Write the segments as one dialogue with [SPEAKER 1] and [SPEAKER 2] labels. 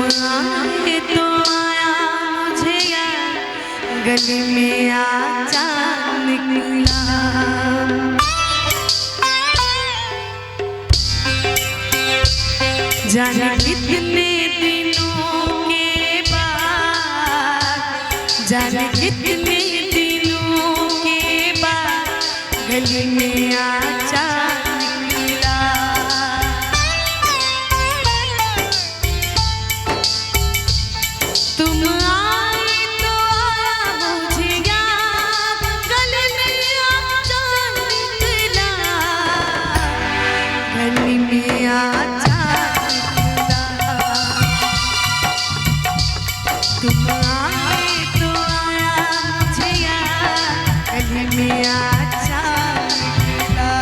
[SPEAKER 1] आए तो आया मुझे यार, गली में आजा निकला। जाने कितने दिनों के बाद, जाने कितने दिनों के बाद गली में आजा निकला। तुम आए तो आया मुझे याद, गली में आजा निकला, गली में आजा। तुम आए तो आया मुझे याद, गली में आजा निकला।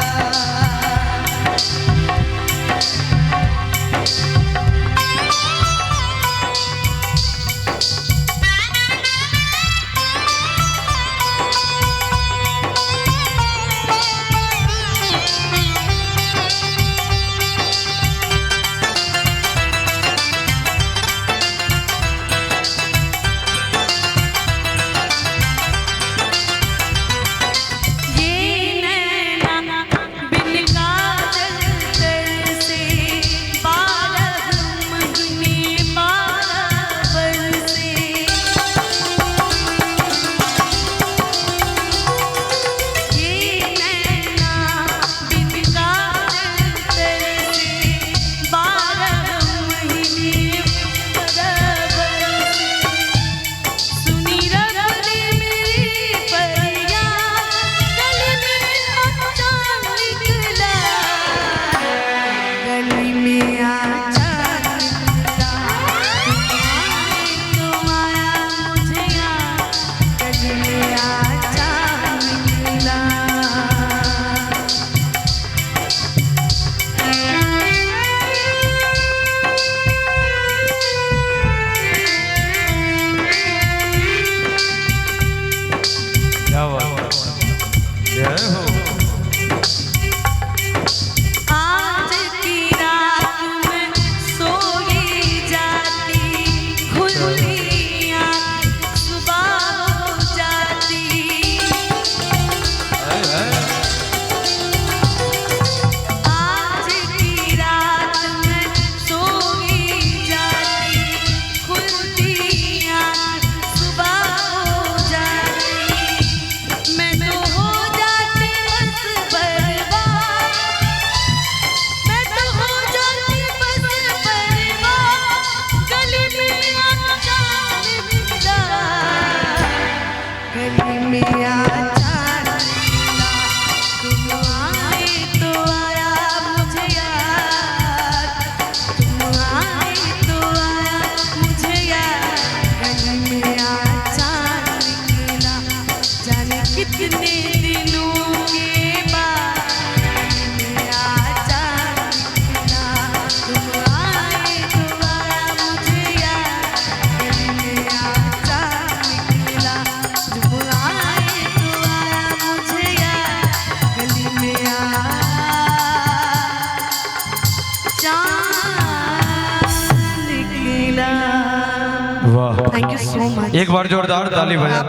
[SPEAKER 2] वाह,
[SPEAKER 1] थैंक यू सो मच।
[SPEAKER 2] एक बार जोरदार ताली बजा।